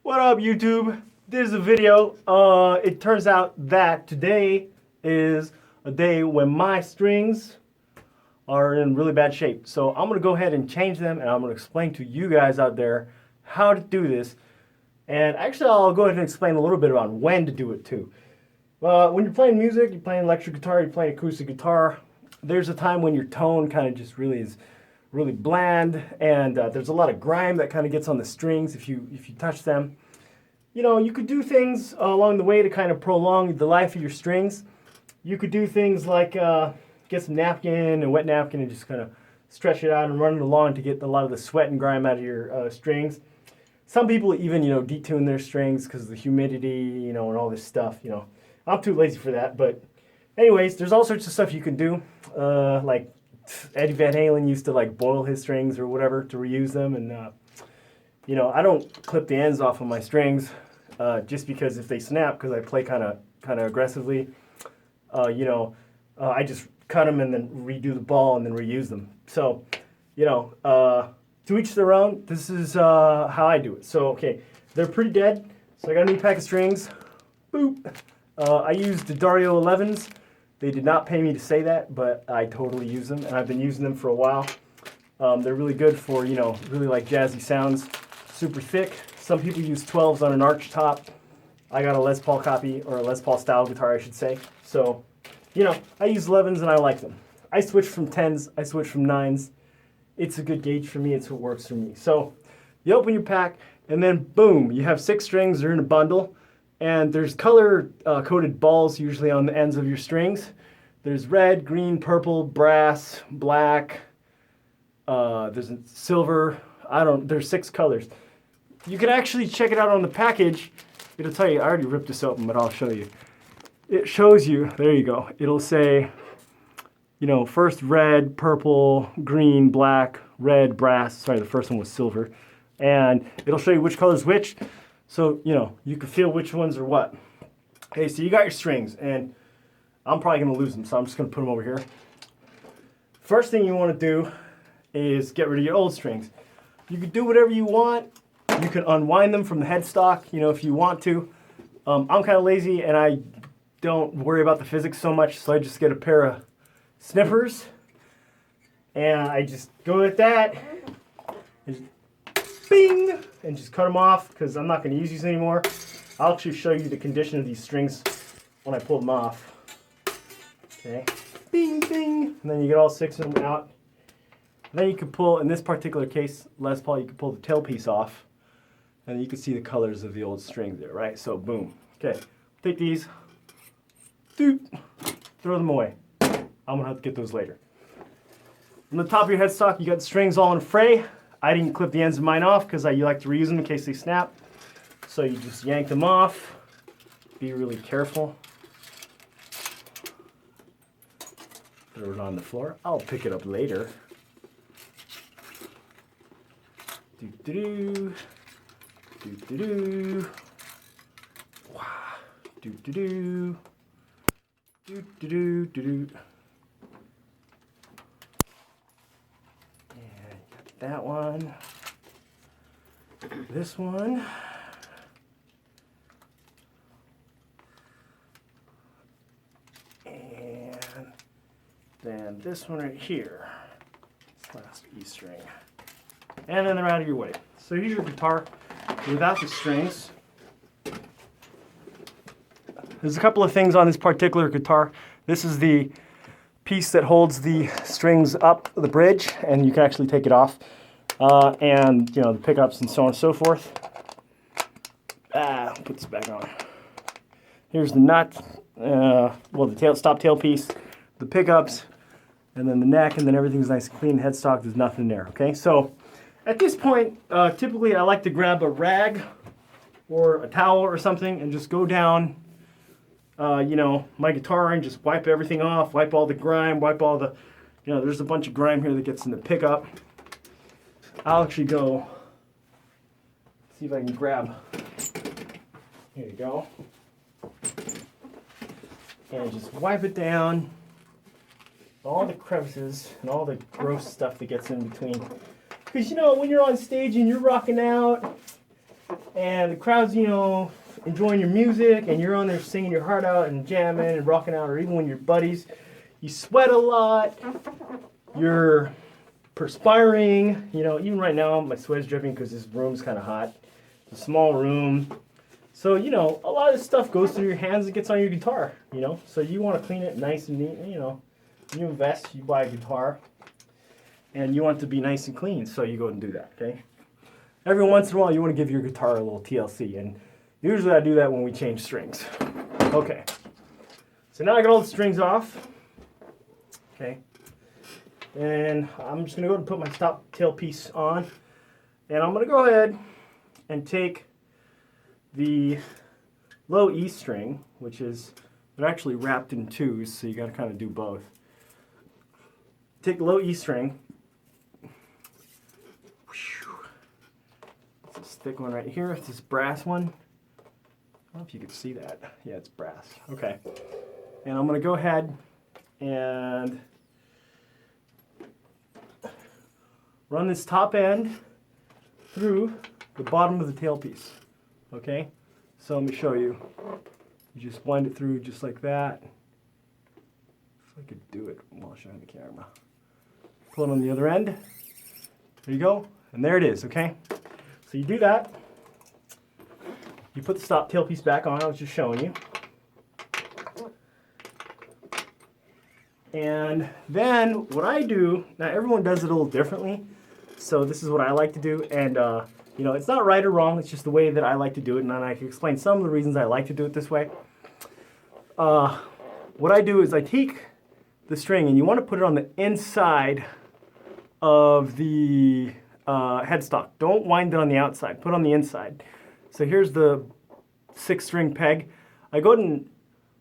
What up, YouTube? This is a video. It turns out that today is a day when my strings are in really bad shape. So I'm going to go ahead and change them, and I'm going to explain to you guys out there how to do this. And actually, I'll go ahead and explain a little bit about when to do it too. When you're playing music, you're playing electric guitar, you're playing acoustic guitar, there's a time when your tone kind of just really is really bland, and there's a lot of grime that kind of gets on the strings if you touch them. You know, you could do things along the way to kind of prolong the life of your strings. You could do things like get some napkin, a wet napkin, and just kind of stretch it out and run it along to get a lot of the sweat and grime out of your strings. Some people even, detune their strings because of the humidity, and all this stuff, I'm too lazy for that, but anyways, there's all sorts of stuff you can do. Like Eddie Van Halen used to boil his strings or whatever to reuse them, and I don't clip the ends off of my strings just because if they snap, because I play kind of aggressively, I just cut them and then redo the ball and then reuse them. So, to each their own. This is how I do it. So, okay, they're pretty dead. So I got a new pack of strings. Boop. I used the Dario 11s. They did not pay me to say that, but I totally use them, and I've been using them for a while. They're really good for, really jazzy sounds. Super thick. Some people use 12s on an arch top. I got a Les Paul copy, or a Les Paul style guitar, I should say. So, I use 11s and I like them. I switch from 10s, I switch from 9s. It's a good gauge for me, it's what works for me. So, you open your pack, and then boom, you have 6 strings, they're in a bundle. And there's color-coded balls usually on the ends of your strings. There's red, green, purple, brass, black. There's silver. There's 6 colors. You can actually check it out on the package. It'll tell you. I already ripped this open, but I'll show you. It shows you. There you go. It'll say, first red, purple, green, black, red, brass. Sorry, the first one was silver. And it'll show you which color is which. So, you can feel which ones are what. Okay, so you got your strings, and I'm probably going to lose them, so I'm just going to put them over here. First thing you want to do is get rid of your old strings. You can do whatever you want. You can unwind them from the headstock, if you want to. I'm kind of lazy, and I don't worry about the physics so much, so I just get a pair of snippers, and I just go with that. Bing! And just cut them off because I'm not going to use these anymore. I'll actually show you the condition of these strings when I pull them off. Okay. Bing, bing. And then you get all 6 of them out. And then you can pull, in this particular case, Les Paul, you can pull the tailpiece off. And you can see the colors of the old strings there, right? So, boom. Okay. Take these. Doop. Throw them away. I'm going to have to get those later. On the top of your headstock, you got the strings all in a fray. I didn't clip the ends of mine off because you like to reuse them in case they snap. So you just yank them off. Be really careful. Throw it on the floor. I'll pick it up later. Do-do-do. Do-do-do. Wow. Do-do-do. Do-do-do. That one, this one, and then this one right here, this last E string, and then they're out of your way. So here's your guitar without the strings. There's a couple of things on this particular guitar. This is the piece that holds the strings up the bridge, and you can actually take it off, and the pickups and so on and so forth. Put this back on. Here's the nut, the stop tail piece, the pickups, and then the neck, and then everything's nice and clean. Headstock, there's nothing there. Okay, so at this point, typically I like to grab a rag or a towel or something and just go down my guitar and just wipe everything off, wipe all the grime, wipe all the, there's a bunch of grime here that gets in the pickup. I'll actually go see if I can grab, here you go, and just wipe it down, all the crevices and all the gross stuff that gets in between. Because, when you're on stage and you're rocking out, and the crowd's, you know, enjoying your music, and you're on there singing your heart out and jamming and rocking out, or even when you're buddies, you sweat a lot, you're perspiring, you know, even right now my sweat's dripping because this room's kind of hot. It's a small room. So, you know, a lot of this stuff goes through your hands and gets on your guitar, you know. So you want to clean it nice and neat, you know. You invest, you buy a guitar, and you want it to be nice and clean, so you go and do that, okay? Every once in a while, you want to give your guitar a little TLC, and usually I do that when we change strings. Okay, so now I got all the strings off, okay? And I'm just going to go and put my stop tailpiece on, and I'm going to go ahead and take the low E string, which is, they're actually wrapped in twos, so you got to kind of do both. Take the low E string. It's this thick one right here. It's this brass one. I don't know if you can see that. Yeah, it's brass. Okay. And I'm going to go ahead and run this top end through the bottom of the tailpiece. Okay? So let me show you. You just wind it through just like that. If I could do it while showing the camera. Pull it on the other end. There you go. And there it is, okay? So you do that. You put the stop tailpiece back on. I was just showing you. And then what I do, now everyone does it a little differently. So this is what I like to do. And, you know, it's not right or wrong. It's just the way that I like to do it. And then I can explain some of the reasons I like to do it this way. What I do is I take the string, and you want to put it on the inside of the headstock. Don't wind it on the outside. Put it on the inside. So here's the 6-string peg. I go ahead and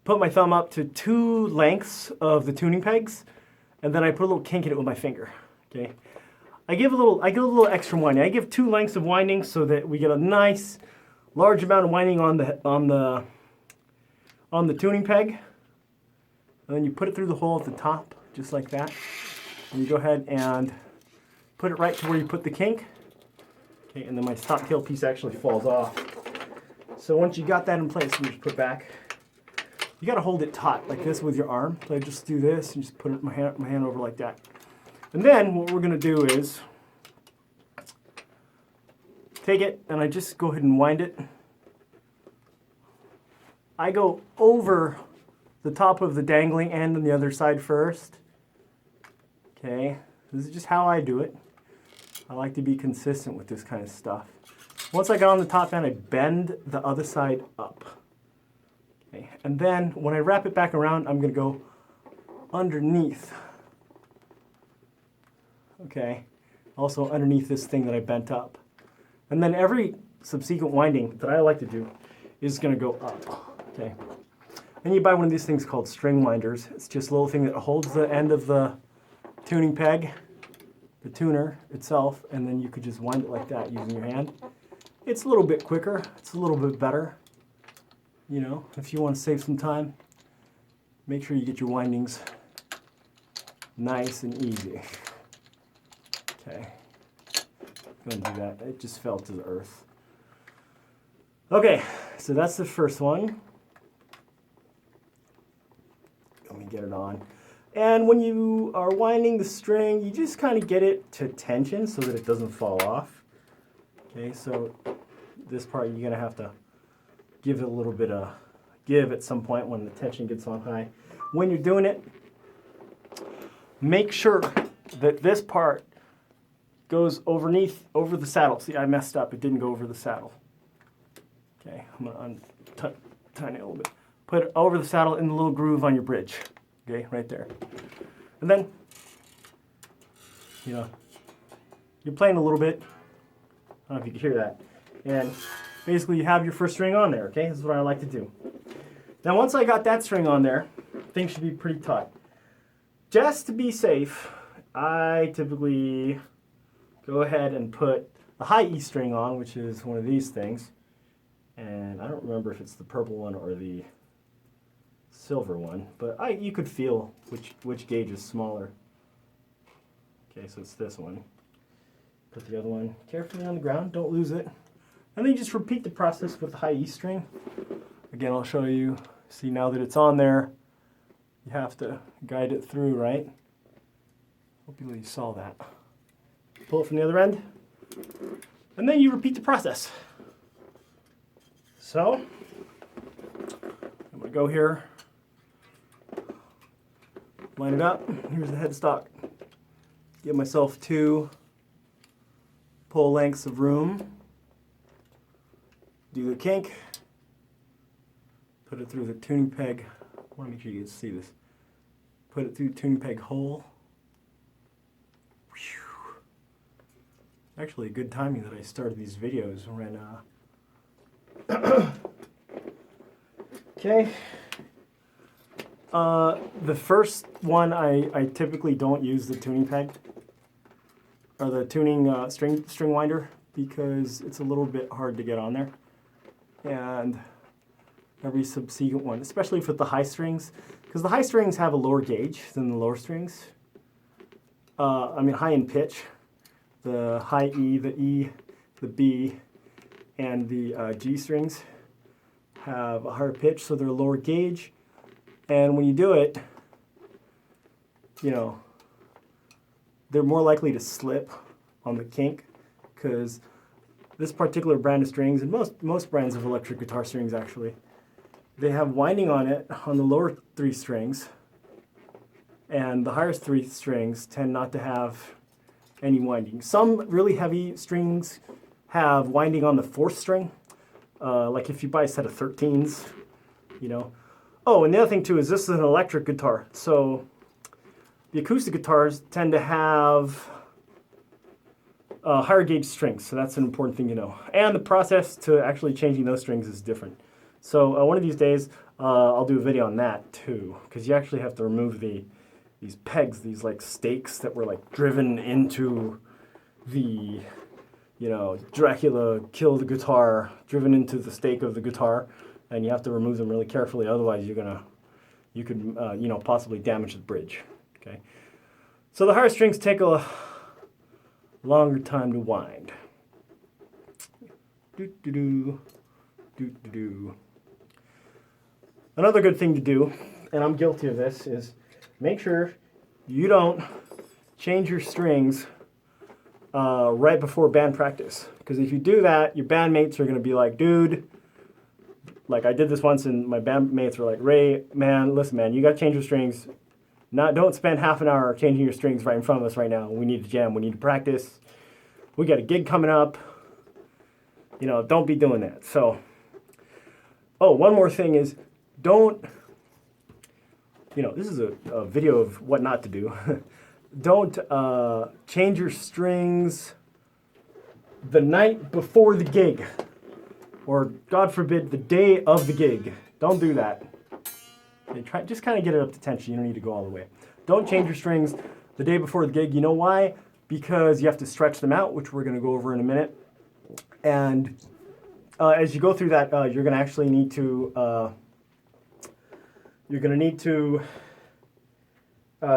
put my thumb up to 2 lengths of the tuning pegs, and then I put a little kink in it with my finger. Okay. I give a little extra winding. I give 2 lengths of winding so that we get a nice, large amount of winding on the tuning peg. And then you put it through the hole at the top, just like that. And you go ahead and put it right to where you put the kink. Okay, and then my top tail piece actually falls off. So once you got that in place, you just put back. You got to hold it taut like this with your arm. So I just do this and just put my hand over like that. And then what we're going to do is take it, and I just go ahead and wind it. I go over the top of the dangling end on the other side first. Okay, this is just how I do it. I like to be consistent with this kind of stuff. Once I got on the top end, I bend the other side up. Okay, and then when I wrap it back around, I'm going to go underneath. Okay, also underneath this thing that I bent up. And then every subsequent winding that I like to do is going to go up. Okay. Then you buy one of these things called string winders. It's just a little thing that holds the end of the tuning peg, the tuner itself, and then you could just wind it like that using your hand. It's a little bit quicker. It's a little bit better. You know, if you want to save some time, make sure you get your windings nice and easy. Okay. Go and do that. It just fell to the earth. Okay, so that's the first one. Let me get it on. And when you are winding the string, you just kind of get it to tension so that it doesn't fall off. Okay, so this part you're going to have to give it a little bit of give at some point when the tension gets on high. When you're doing it, make sure that this part goes over the saddle. See, I messed up. It didn't go over the saddle. Okay, I'm going to tighten it a little bit. Put it over the saddle in the little groove on your bridge. Okay, right there. And then, you know, you're playing a little bit. I don't know if you can hear that. And basically you have your first string on there, okay? This is what I like to do. Now once I got that string on there, things should be pretty tight. Just to be safe, I typically go ahead and put the high E string on, which is one of these things. And I don't remember if it's the purple one or the silver one, but you could feel which gauge is smaller. Okay, so it's this one. Put the other one carefully on the ground, don't lose it. And then you just repeat the process with the high E string. Again, I'll show you. See, now that it's on there, you have to guide it through, right? Hopefully you saw that. Pull it from the other end, and then you repeat the process. So, I'm going to go here, line it up. Here's the headstock. Give myself 2 pull lengths of room. Do the kink. Put it through the tuning peg. I want to make sure you can see this. Put it through the tuning peg hole. Whew. Actually, good timing that I started these videos when okay. The first one, I typically don't use the tuning peg or the tuning string winder because it's a little bit hard to get on there. And every subsequent one, especially for the high strings, because the high strings have a lower gauge than the lower strings. I mean, high in pitch. The high E, the B, and the G strings have a higher pitch, so they're lower gauge. And when you do it, you know, they're more likely to slip on the kink, because this particular brand of strings, and most brands of electric guitar strings actually, they have winding on it on the lower 3 strings, and the higher 3 strings tend not to have any winding. Some really heavy strings have winding on the 4th string, like if you buy a set of 13s, you know. Oh, and the other thing too is this is an electric guitar, so the acoustic guitars tend to have higher gauge strings, so that's an important thing to know. And the process to actually changing those strings is different. So one of these days, I'll do a video on that too, because you actually have to remove these pegs, these like stakes that were like driven into the, you know, Dracula killed the guitar, driven into the stake of the guitar, and you have to remove them really carefully. Otherwise, you could you know, possibly damage the bridge. Okay, so the higher strings take a longer time to wind. Do do do do do do. Another good thing to do, and I'm guilty of this, is make sure you don't change your strings right before band practice. Because if you do that, your bandmates are going to be like, dude, like I did this once and my bandmates were like, Ray, man, listen, man, you got to change your strings. Don't spend half an hour changing your strings right in front of us right now. We need to jam. We need to practice. We got a gig coming up. You know, don't be doing that. So, oh, one more thing is, don't, you know, this is a video of what not to do. Don't change your strings the night before the gig, or God forbid, the day of the gig. Don't do that. Okay, just kind of get it up to tension. You don't need to go all the way. Don't change your strings the day before the gig. You know why? Because you have to stretch them out, which we're going to go over in a minute. And as you go through that, you're going to actually need to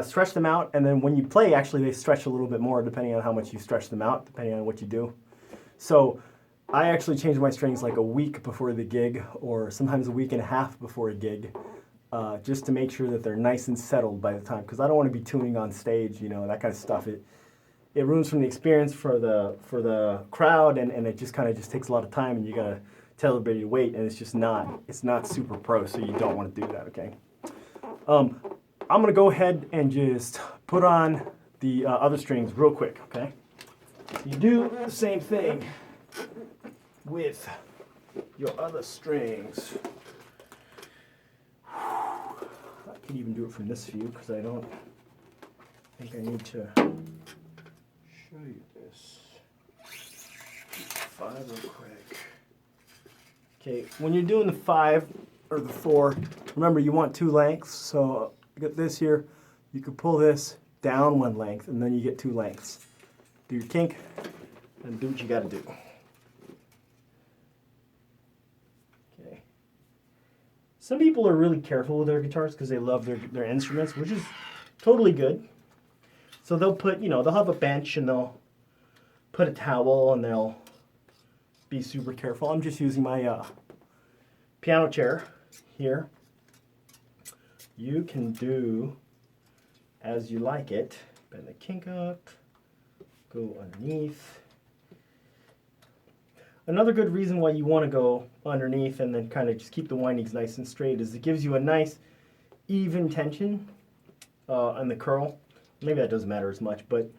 stretch them out, and then when you play, actually they stretch a little bit more depending on how much you stretch them out, depending on what you do. So I actually change my strings like a week before the gig, or sometimes a week and a half before a gig, just to make sure that they're nice and settled by the time, because I don't want to be tuning on stage, you know, that kind of stuff. It ruins from the experience for the crowd, and it just kind of just takes a lot of time, and you gotta tell everybody to wait, and it's not super pro, so you don't want to do that, okay? I'm going to go ahead and just put on the other strings real quick, okay? You do the same thing with your other strings. I can even do it from this view because I don't think I need to show you this. 5 real quick. Okay, when you're doing the 5 or the 4, remember you want 2 lengths, so you got this here, you could pull this down 1 length, and then you get 2 lengths. Do your kink, and do what you gotta do. Okay. Some people are really careful with their guitars because they love their instruments, which is totally good. So they'll put, you know, they'll have a bench, and they'll put a towel, and they'll be super careful. I'm just using my piano chair here. You can do as you like it. Bend the kink up, go underneath. Another good reason why you want to go underneath and then kind of just keep the windings nice and straight is it gives you a nice even tension on the curl. Maybe that doesn't matter as much, but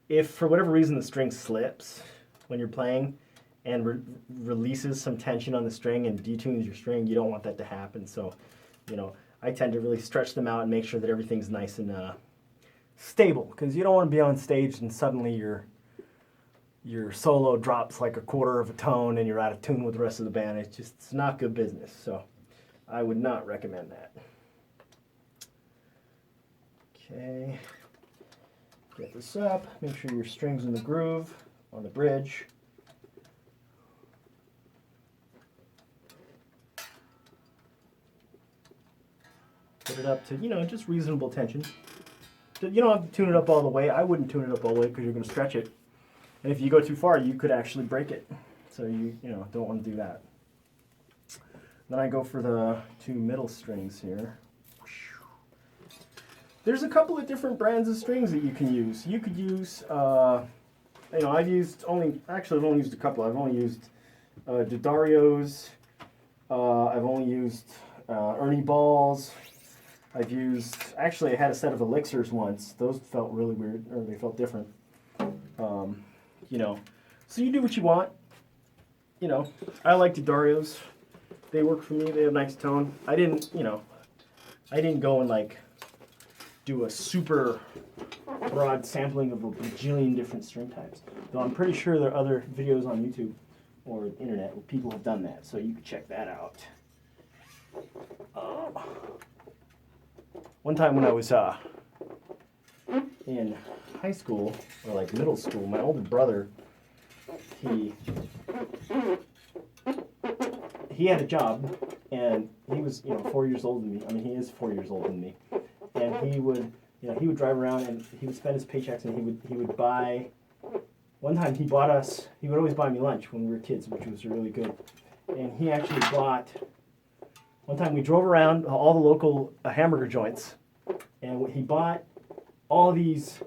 if for whatever reason the string slips when you're playing and releases some tension on the string and detunes your string, you don't want that to happen. So, you know, I tend to really stretch them out and make sure that everything's nice and stable, because you don't want to be on stage and suddenly your solo drops like a quarter of a tone and you're out of tune with the rest of the band. It's not good business. So I would not recommend that. Okay, get this up, make sure your string's in the groove on the bridge. Put it up to, you know, just reasonable tension. You don't have to tune it up all the way. I wouldn't tune it up all the way because you're going to stretch it. And if you go too far, you could actually break it. So you don't want to do that. Then I go for the two middle strings here. There's a couple of different brands of strings that you can use. You could use, I've only used a couple. I've only used D'Addario's. I've only used Ernie Balls. I had a set of Elixirs once. Those felt really weird, or they felt different. So you do what you want. I like D'Addario's. They work for me. They have nice tone. I didn't go and do a super broad sampling of a bajillion different string types. Though I'm pretty sure there are other videos on YouTube or the internet where people have done that, so you can check that out. One time when I was in high school, or middle school, my older brother, he had a job, and he was 4 years older than me. I mean, he is 4 years older than me. And he would drive around and he would spend his paychecks and he would buy. One time he would always buy me lunch when we were kids, which was really good. And he actually bought. One time we drove around all the local hamburger joints, and he bought all these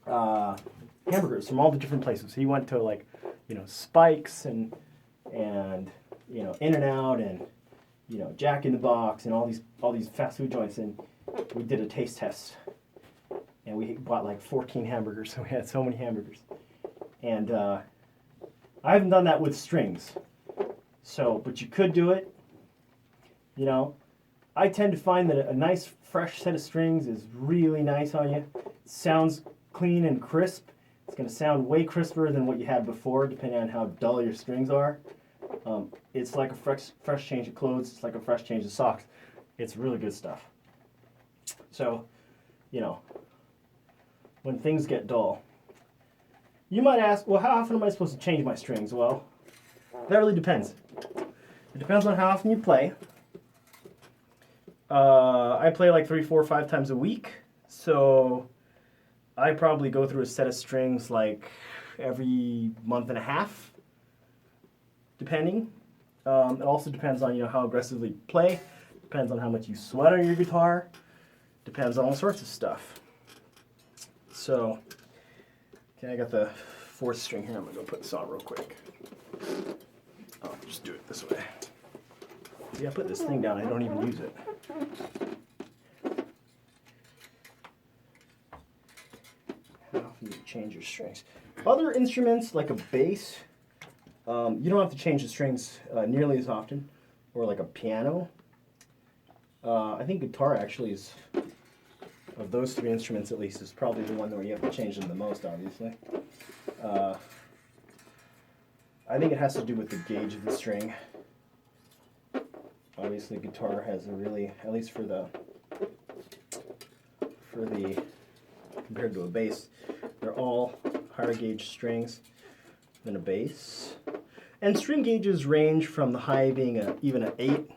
hamburgers from all the different places. He went to Spike's and In-N-Out and Jack in the Box and all these fast food joints, and we did a taste test. And we bought 14 hamburgers, so we had so many hamburgers. And I haven't done that with strings, but you could do it. I tend to find that a nice fresh set of strings is really nice on you. It sounds clean and crisp. It's going to sound way crisper than what you had before, depending on how dull your strings are. It's like a fresh change of clothes. It's like a fresh change of socks. It's really good stuff. So, when things get dull, you might ask, well, how often am I supposed to change my strings? Well, that really depends. It depends on how often you play. I play 3, 4, 5 times a week, so I probably go through a set of strings every month and a half, depending. It also depends on how aggressively you play, depends on how much you sweat on your guitar, depends on all sorts of stuff. So, okay, I got the 4th string here. I'm gonna go put this on real quick. I'll just do it this way. See, I put this thing down. I don't even use it. How often do you change your strings? Other instruments, like a bass, you don't have to change the strings nearly as often, or like a piano. I think guitar actually is, of those 3 instruments at least, is probably the one where you have to change them the most, obviously. I think it has to do with the gauge of the string. Obviously, guitar has a really, at least for the compared to a bass, they're all higher gauge strings than a bass. And string gauges range from the high being even an 8,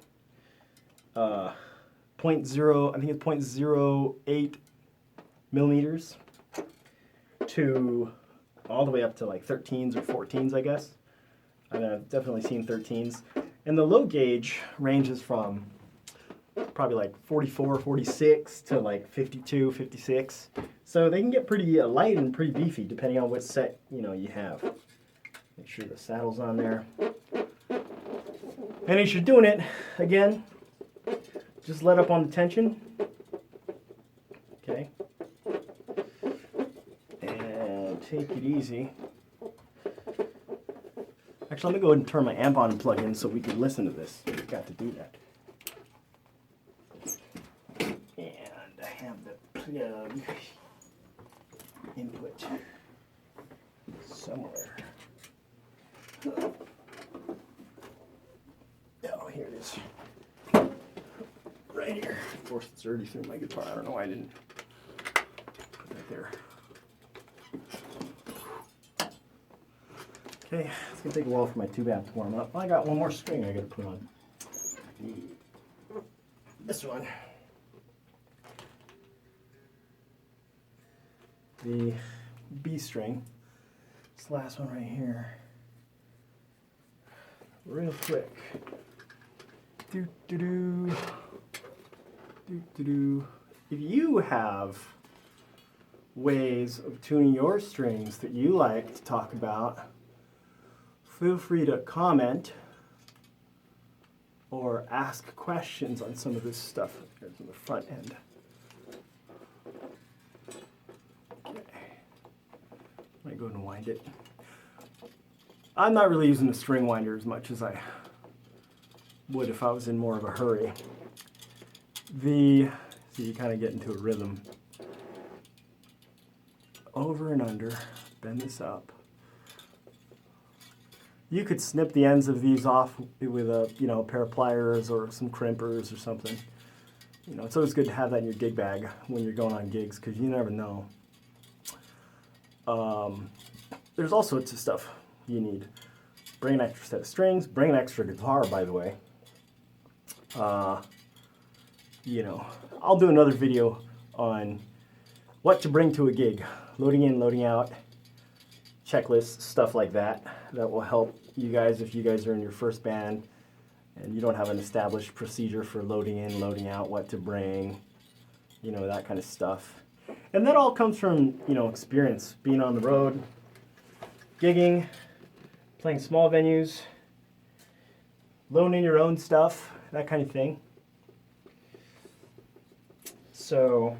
0.0, I think it's 0.08 millimeters, to all the way up to like 13s or 14s, I guess. I've definitely seen 13s. And the low gauge ranges from probably like 44, 46 to like 52, 56. So they can get pretty light and pretty beefy depending on what set you have. Make sure the saddle's on there. And as you're doing it, again, just let up on the tension. Okay. And take it easy. Actually, let me go ahead and turn my amp on and plug in so we can listen to this. We've got to do that. And I have the plug input somewhere. Oh, here it is. Right here. Of course, it's already through my guitar. I don't know why I didn't put that there. Okay, it's gonna take a while for my tube amp to warm up. I got one more string I gotta put on. This one. The B string. This last one right here. Real quick. Do do do. Do do do. If you have ways of tuning your strings that you like to talk about, feel free to comment or ask questions on some of this stuff. Here's on the front end. Okay. Might go and wind it. I'm not really using the string winder as much as I would if I was in more of a hurry. So you kind of get into a rhythm. Over and under, bend this up. You could snip the ends of these off with a pair of pliers or some crimpers or something. It's always good to have that in your gig bag when you're going on gigs because you never know. There's all sorts of stuff you need. Bring an extra set of strings. Bring an extra guitar, by the way. I'll do another video on what to bring to a gig. Loading in, loading out, checklists, stuff like that. That will help you guys if you guys are in your first band and you don't have an established procedure for loading in, loading out, what to bring, that kind of stuff. And that all comes from, experience, being on the road, gigging, playing small venues, loading in your own stuff, that kind of thing. So,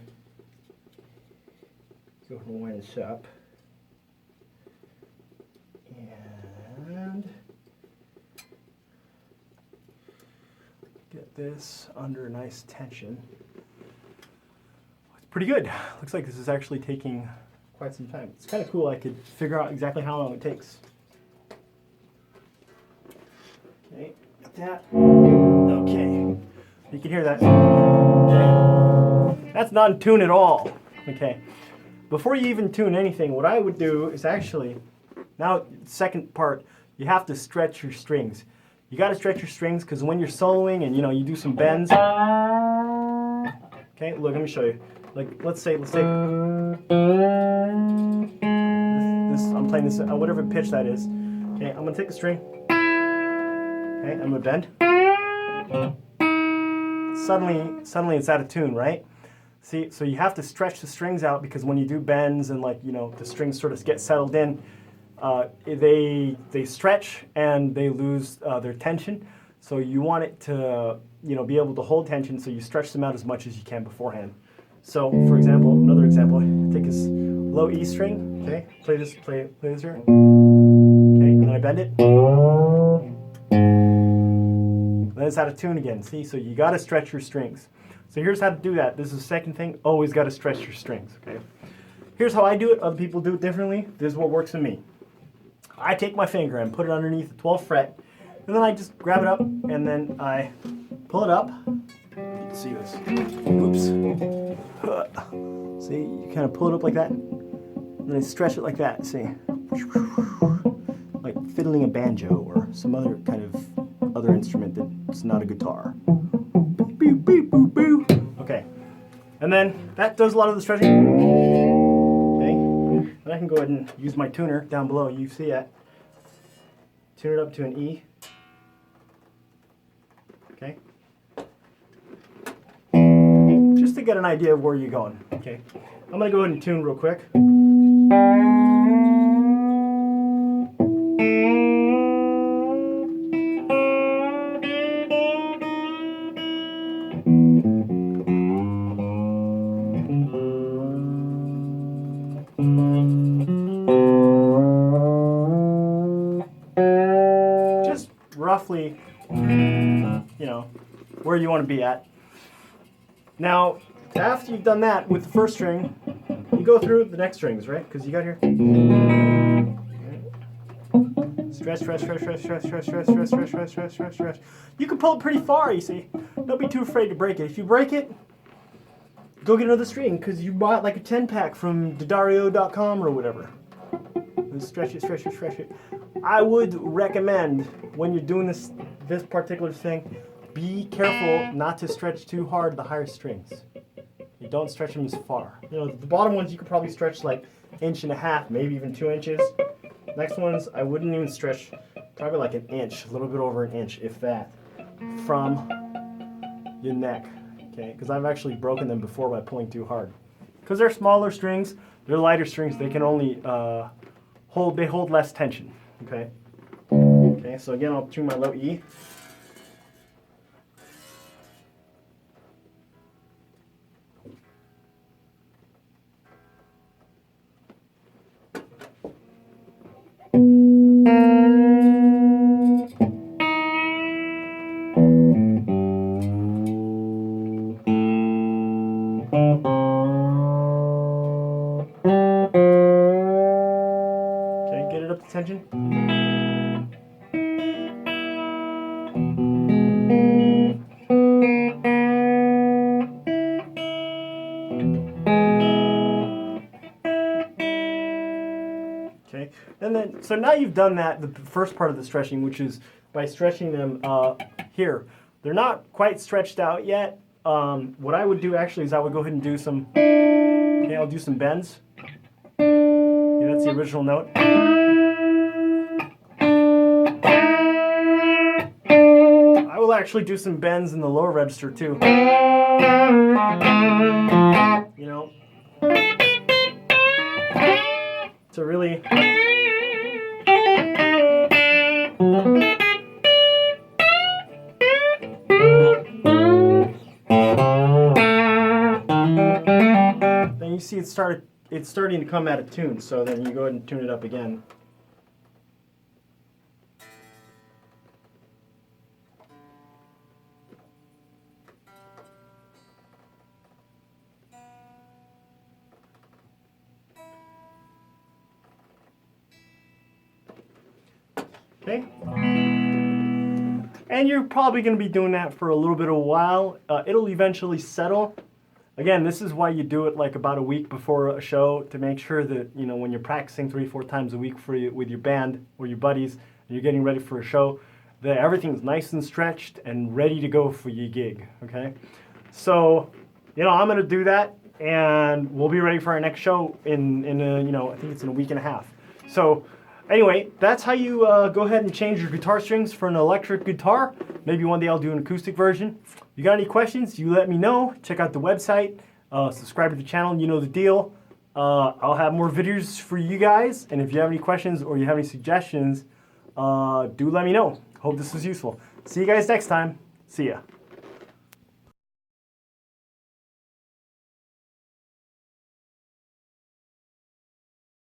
go ahead and wind this up. And get this under nice tension. It's pretty good. Looks like this is actually taking quite some time. It's kind of cool. I could figure out exactly how long it takes. Okay, got that. Okay, you can hear that. Okay. That's not in tune at all. Okay, before you even tune anything, what I would do is actually, now second part, you have to stretch your strings. You got to stretch your strings because when you're soloing and you do some bends. Okay, look, let me show you. Like let's take this. I'm playing this at whatever pitch that is. Okay, I'm gonna take a string. Okay, I'm gonna bend. Suddenly it's out of tune, right? See, so you have to stretch the strings out because when you do bends and the strings sort of get settled in, they stretch and they lose their tension. So you want it to be able to hold tension, so you stretch them out as much as you can beforehand. So for example, another example, take this low E string, okay, play this here, okay, and then I bend it, then it's out of tune again. See, so you got to stretch your strings. So here's how to do that. This is the second thing, always got to stretch your strings, okay. Here's how I do it. Other people do it differently. This is what works for me. I take my finger and put it underneath the 12th fret, and then I just grab it up, and then I pull it up. You can see this. Oops. See, you kind of pull it up like that, and then stretch it like that. See, like fiddling a banjo or some other kind of other instrument that's not a guitar. Boo, boo, boo, boo. Okay, and then that does a lot of the stretching. Okay, And I can go ahead and use my tuner down below. You see it. Tune it up to an E. Okay. Just to get an idea of where you're going. Okay. I'm going to go ahead and tune real quick. Just roughly, you know, where you want to be at. Now, after you've done that with the first string, you go through the next strings, right? Because you got here. Stretch, stretch, stretch, stretch, stretch, stretch, stretch, stretch, stretch, stretch, stretch, stretch, stretch. You can pull it pretty far, you see. Don't be too afraid to break it. If you break it, go get another string, because you bought like a 10-pack from Daddario.com or whatever. And stretch it, stretch it, stretch it. I would recommend, when you're doing this particular thing, be careful not to stretch too hard the higher strings. You don't stretch them as far. You know, the bottom ones you could probably stretch like 1.5 inches, maybe even 2 inches. Next ones, I wouldn't even stretch, probably like 1 inch, a little bit over 1 inch, if that, from your neck. Okay, because I've actually broken them before by pulling too hard. Because they're smaller strings, they're lighter strings, they can only hold less tension. Okay. Okay, so again, I'll tune my low E. Okay, get it up to tension. Okay, and then, so now you've done that, the first part of the stretching, which is by stretching them here. They're not quite stretched out yet. What I would do actually is I would go ahead and do some, okay, I'll do some bends. Okay, that's the original note. I will actually do some bends in the lower register too. You know, to really then you see it's starting to come out of tune, so then you go ahead and tune it up again. Okay, and you're probably going to be doing that for a little bit of a while. It'll eventually settle. Again, this is why you do it like about a week before a show, to make sure that, you know, when you're practicing 3-4 times a week with your band or your buddies, and you're getting ready for a show, that everything's nice and stretched and ready to go for your gig. Okay, so, you know, I'm going to do that, and we'll be ready for our next show in a, you know, I think it's in a week and a half. So anyway, that's how you go ahead and change your guitar strings for an electric guitar. Maybe one day I'll do an acoustic version. If you got any questions, you let me know. Check out the website, subscribe to the channel, you know the deal. I'll have more videos for you guys, and if you have any questions or you have any suggestions, do let me know. Hope this was useful. See you guys next time. See ya.